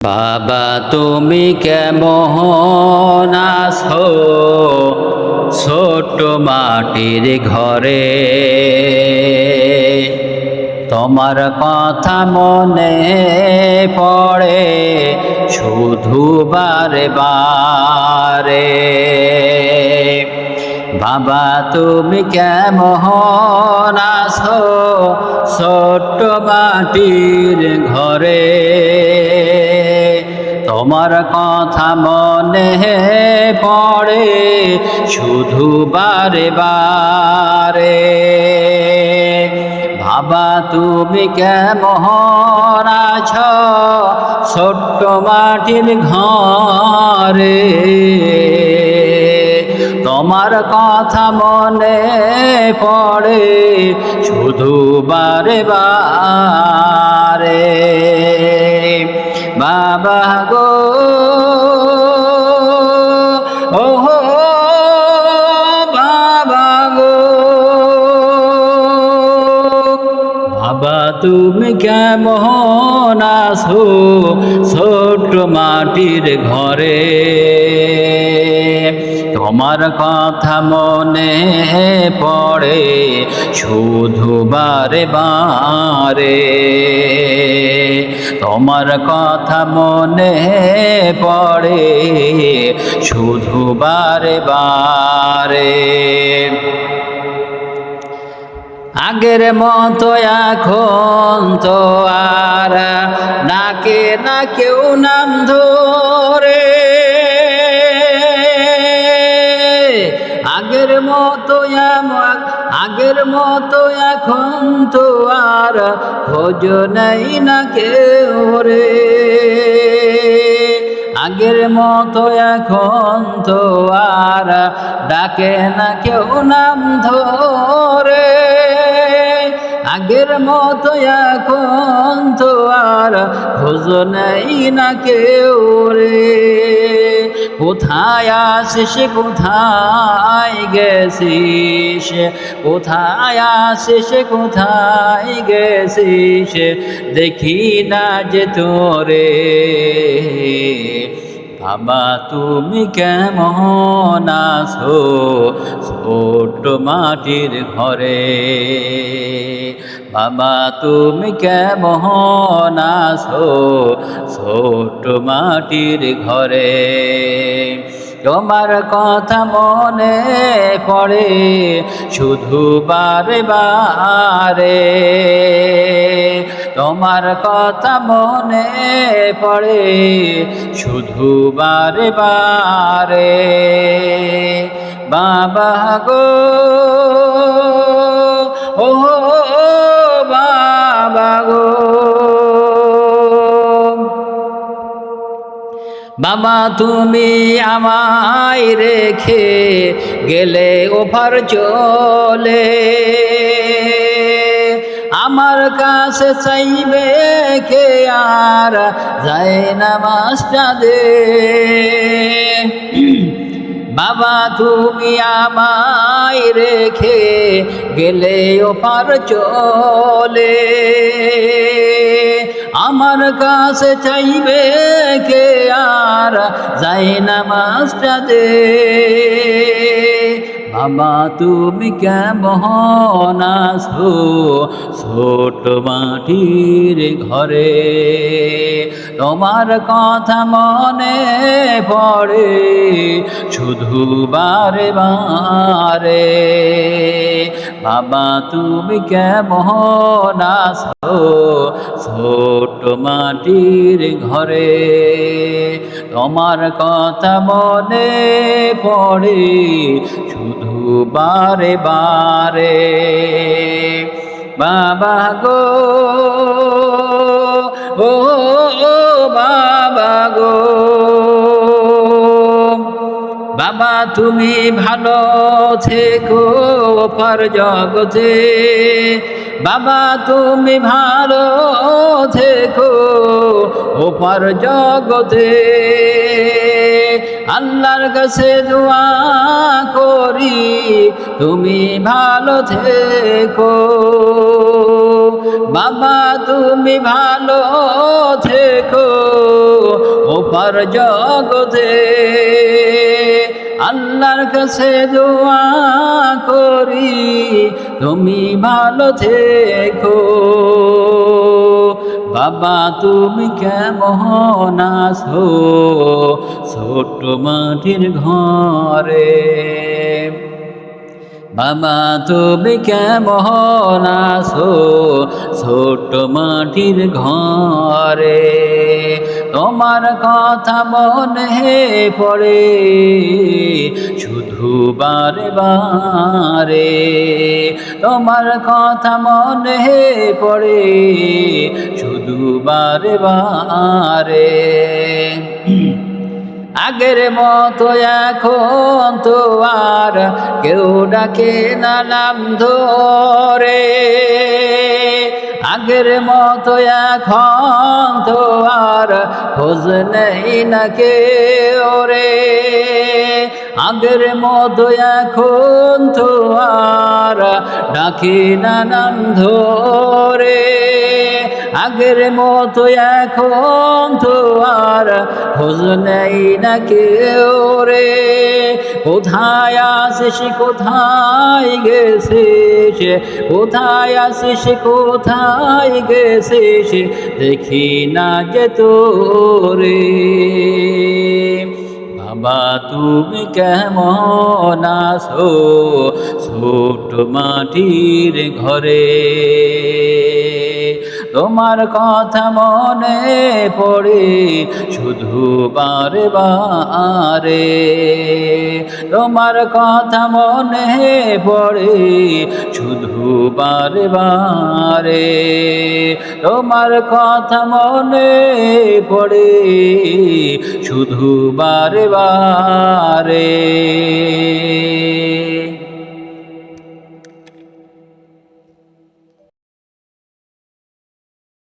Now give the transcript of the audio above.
বাবা তুমি কেমন আছো ছোট মাটির ঘরে, তোমার কথা মনে পড়ে শুধু বারে বারে। বাবা তুমি কেমন আছো ছোট মাটির ঘরে, তোমার কথা মনে পড়ে শুধু বারে বারে। বাবা তুমি কেমন আছো ছোট্ট মাটির ঘরে, তোমার কথা মনে পড়ে শুধু বারে বারে। বাবা গো ও বাবা গো, বাবা তুমি কেমন আছো ছোট্ট মাটির ঘরে, তোমার কথা মনে পড়ে শুধু বারে বারে। তোমার কথা মনে পড়ে শুধু বারে বারে। আগের মতো এখন তো আর নাকে না কেউ নাম ধরে, আগের মতো এখন তো আর খোঁজ নেই না কেউ রে। আগের মতো এখন তো আর ডাকে না কেউ নাম ধরে, আগের মতো এখন তো আর খোঁজ নেই না কেউ রে। কোথায় আসিস কোথায় গেছিস, কোথায় আসিস কোথায় গেছিস, দেখি না যে তোরে। বাবা তুমি কেমন আছো ছোট্ট মাটির ঘরে, বাবা তুমি কেমন আছো ছোট্ট মাটির ঘরে। তোমার কথা মনে পড়ে শুধু বারে বারে, তোমার কথা মনে পড়ে শুধু বারে বারে। বাবা গো ও বাবা গো, বাবা তুমি আমায় রেখে গেলে ওপার চলে, আমার কাছে চাইবে কে আর যায় না মাস্টা দে। বাবা তুমি আমায় রেখে গেলে ওপার চলে, আমার কাছে চাইবে কে আর যায় না মাস্টা দে। বাবা তুমি কেমন আছো ছোট মাটির ঘরে, তোমার কথা মনে পড়ে শুধু বারে বারে। বাবা তুমি কেমন আছো ছোট মাটির ঘরে, তোমার কথা মনে পড়ে শুধু বারে বারে। বাবা গো ও বাবা গো, বাবা তুমি ভালো থেকো ওপার জগতে, বাবা তুমি ভালো থেকো ওপার জগতে। আল্লাহর কাছে দোয়া করি তুমি ভালো থেকো, বাবা তুমি ভালো থেকো পর জগতে আল্লাহর কাছে দোয়া করি তুমি ভালো থেকো বাবা তুমি কেমন আছো ছোট্ট মাটির ঘরে বাবা তুমি কেমন আছো ছোট্ট মাটির ঘরে তোমার কথা মনে পড়ে শুধু বারে বারে তোমার কথা মনে পড়ে শুধু বারে বারে আগের মতো এখন তো আর কেউ ডাকে না নাম ধরে আগের মতো এখন তো আর খোঁজ নেই না কেউ রে আগের মতো এখন তো আর ডাকে না নাম ধরে আগের মতো এখন তো আর খোঁজ নেই না কেউ রে কোথায় আসিস কোথায় গেছিস কোথায় আসিস কোথায় গেছিস দেখি না যে তোরে বাবা তুমি কেমন আছো ছোট মাটির ঘরে তোমার কথা মনে পড়ে শুধু বারে বারে তোমার কথা মনে পড়ে শুধু বারে বারে তোমার কথা মনে পড়ে শুধু বারে বারে